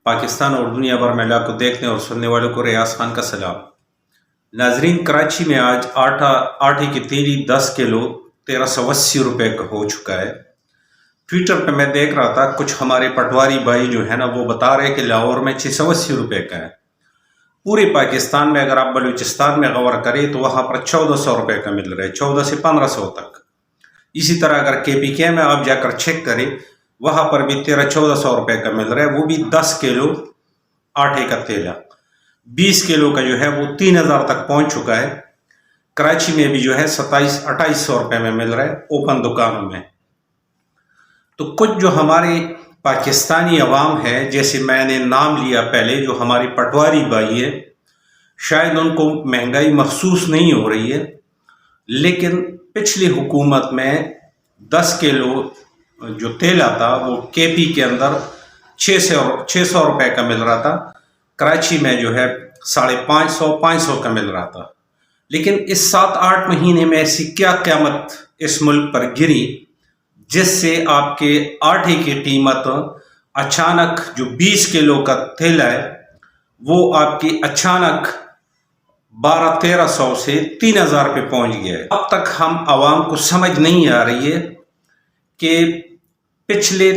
پاکستان اور دنیا بھر میں لاکھوں دیکھنے اور سننے والوں کو ریاض خان کا سلام۔ ناظرین، کراچی میں آج آٹے کی تیلی 10 کلو 1380 روپے کا ہو چکا ہے۔ ٹویٹر پہ میں دیکھ رہا تھا، کچھ ہمارے پٹواری بھائی جو ہے نا وہ بتا رہے کہ لاہور میں 680 روپے کا ہے۔ پورے پاکستان میں اگر آپ بلوچستان میں غور کریں تو وہاں پر 1400 روپے کا مل رہا ہے، 1400 سے 1500 تک۔ اسی طرح اگر KPK میں آپ جا کر چیک کریں، وہاں پر بھی 1300-1400 روپے کا مل رہا ہے، وہ بھی 10 کلو آٹے کا تیلا۔ 20 کلو کا جو ہے وہ 3000 تک پہنچ چکا ہے۔ کراچی میں بھی جو ہے 2700-2800 روپے میں مل رہا ہے اوپن دکانوں میں۔ تو کچھ جو ہمارے پاکستانی عوام ہے، جیسے میں نے نام لیا پہلے، جو ہماری پٹواری بھائی ہے، شاید ان کو مہنگائی محسوس نہیں ہو رہی ہے، لیکن پچھلی حکومت میں 10 کلو جو تیل آتا وہ KP کے اندر 600 روپے کا مل رہا تھا۔ کراچی میں جو ہے 550-500 کا مل رہا تھا۔ لیکن اس 7-8 مہینے میں ایسی کیا قیامت اس ملک پر گری جس سے آپ کے آٹے کی قیمت اچانک جو 20 کلو کا تیل ہے وہ آپ کی اچانک 1200-1300 سے 3000 پہ پہنچ گیا ہے۔ اب تک ہم عوام کو سمجھ نہیں آ رہی ہے کہ پچھلے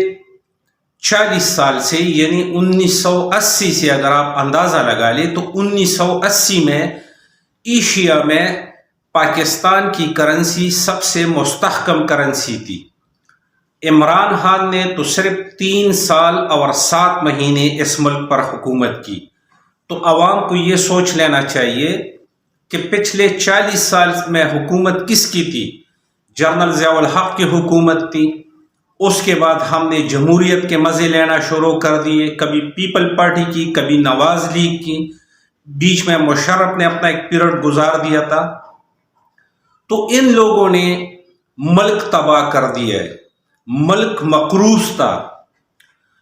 40 سال سے، یعنی 1980 سے اگر آپ اندازہ لگا لیں تو 1980 میں ایشیا میں پاکستان کی کرنسی سب سے مستحکم کرنسی تھی۔ عمران خان نے تو صرف 3 سال اور 7 مہینے اس ملک پر حکومت کی۔ تو عوام کو یہ سوچ لینا چاہیے کہ پچھلے 40 سال میں حکومت کس کی تھی؟ جنرل ضیاء الحق کی حکومت تھی۔ اس کے بعد ہم نے جمہوریت کے مزے لینا شروع کر دیے، کبھی پیپل پارٹی کی، کبھی نواز لیگ کی، بیچ میں مشرف نے اپنا ایک پیریڈ گزار دیا تھا۔ تو ان لوگوں نے ملک تباہ کر دیا ہے، ملک مقروض تھا۔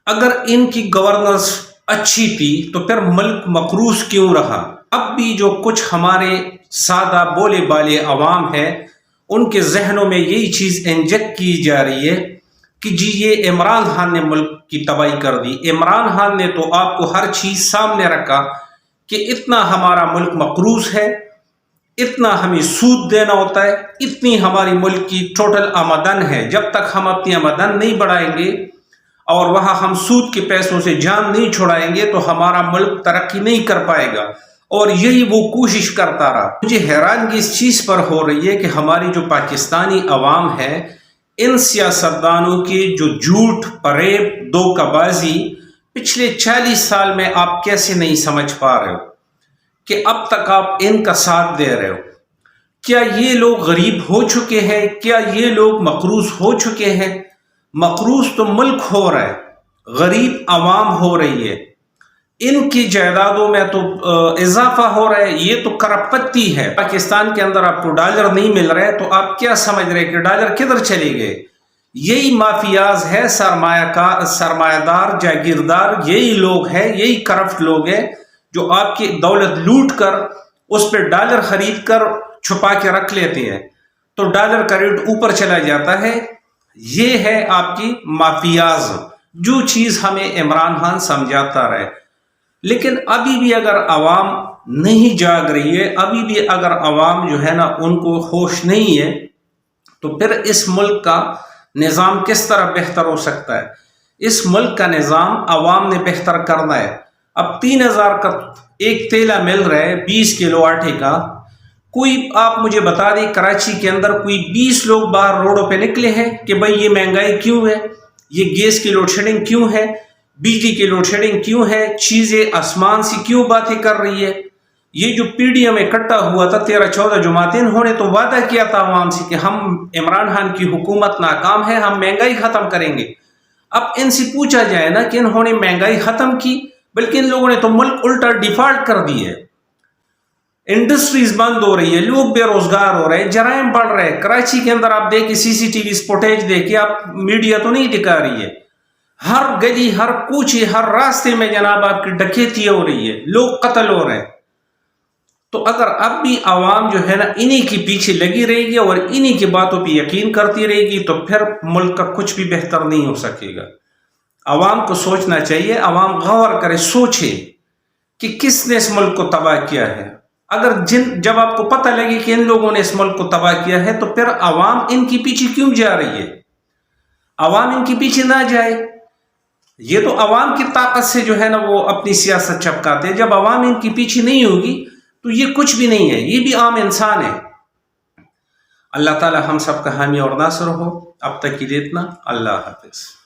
اگر ان کی گورننس اچھی تھی تو پھر ملک مقروض کیوں رہا؟ اب بھی جو کچھ ہمارے سادہ بولے بالے عوام ہے، ان کے ذہنوں میں یہی چیز انجیکٹ کی جا رہی ہے کہ جی یہ عمران خان نے ملک کی تباہی کر دی۔ عمران خان نے تو آپ کو ہر چیز سامنے رکھا کہ اتنا ہمارا ملک مقروض ہے، اتنا ہمیں سود دینا ہوتا ہے، اتنی ہماری ملک کی ٹوٹل آمدن ہے۔ جب تک ہم اپنی آمدن نہیں بڑھائیں گے اور وہاں ہم سود کے پیسوں سے جان نہیں چھڑائیں گے تو ہمارا ملک ترقی نہیں کر پائے گا، اور یہی وہ کوشش کرتا رہا۔ مجھے حیرانگی اس چیز پر ہو رہی ہے کہ ہماری جو پاکستانی عوام ہے، ان سیاستدانوں کی جو جھوٹ، فریب، دھوکہ بازی پچھلے 40 سال میں آپ کیسے نہیں سمجھ پا رہے ہو کہ اب تک آپ ان کا ساتھ دے رہے ہو؟ کیا یہ لوگ غریب ہو چکے ہیں؟ کیا یہ لوگ مقروض ہو چکے ہیں؟ مقروض تو ملک ہو رہا ہے، غریب عوام ہو رہی ہے، ان کی جائیدادوں میں تو اضافہ ہو رہا ہے۔ یہ تو کرپتی ہے۔ پاکستان کے اندر آپ کو ڈالر نہیں مل رہا ہے تو آپ کیا سمجھ رہے کہ ڈالر کدھر چلے گئے؟ یہی مافیاز ہے، سرمایہ دار، جاگیردار، یہی لوگ ہیں، یہی کرپٹ لوگ ہیں جو آپ کی دولت لوٹ کر اس پہ ڈالر خرید کر چھپا کے رکھ لیتے ہیں، تو ڈالر کا ریٹ اوپر چلا جاتا ہے۔ یہ ہے آپ کی مافیاز، جو چیز ہمیں عمران خان سمجھاتا رہے۔ لیکن ابھی بھی اگر عوام نہیں جاگ رہی ہے، ابھی بھی اگر عوام جو ہے نا ان کو ہوش نہیں ہے، تو پھر اس ملک کا نظام کس طرح بہتر ہو سکتا ہے؟ اس ملک کا نظام عوام نے بہتر کرنا ہے۔ اب 3000 کا ایک تیلا مل رہا ہے 20 کلو آٹے کا۔ کوئی آپ مجھے بتا دیں کراچی کے اندر کوئی 20 لوگ باہر روڈوں پہ نکلے ہیں کہ بھئی یہ مہنگائی کیوں ہے، یہ گیس کی لوڈ شیڈنگ کیوں ہے، بجلی کی لوڈ شیڈنگ کیوں ہے، چیزیں آسمان سے کیوں باتیں کر رہی ہے؟ یہ جو PDM اکٹھا ہوا تھا 13-14 جماعتیں، انہوں نے تو وعدہ کیا تھا عوام سے کہ ہم عمران خان کی حکومت ناکام ہے، ہم مہنگائی ختم کریں گے۔ اب ان سے پوچھا جائے نا کہ انہوں نے مہنگائی ختم کی، بلکہ ان لوگوں نے تو ملک الٹا ڈیفالٹ کر دی ہے۔ انڈسٹریز بند ہو رہی ہے، لوگ بے روزگار ہو رہے ہیں، جرائم بڑھ رہے ہیں۔ کراچی کے اندر آپ دیکھیں CCTV فوٹیج دیکھیں، آپ میڈیا تو نہیں دکھا رہی ہے، ہر گلی، ہر کوچے، ہر راستے میں جناب آپ کی ڈکیتیاں ہو رہی ہے، لوگ قتل ہو رہے ہیں۔ تو اگر اب بھی عوام جو ہے نا انہی کے پیچھے لگی رہے گی اور انہی کی باتوں پہ یقین کرتی رہے گی تو پھر ملک کا کچھ بھی بہتر نہیں ہو سکے گا۔ عوام کو سوچنا چاہیے، عوام غور کرے، سوچے کہ کس نے اس ملک کو تباہ کیا ہے۔ اگر جب آپ کو پتہ لگے کہ ان لوگوں نے اس ملک کو تباہ کیا ہے، تو پھر عوام ان کی پیچھے کیوں جا رہی ہے؟ عوام ان کی پیچھے نہ جائے۔ یہ تو عوام کی طاقت سے جو ہے نا وہ اپنی سیاست چپکاتے ہیں۔ جب عوام ان کی پیچھے نہیں ہوگی تو یہ کچھ بھی نہیں ہے، یہ بھی عام انسان ہے۔ اللہ تعالی ہم سب کا حامی اور ناصر ہو۔ اب تک کے لیے اتنا، اللہ حافظ۔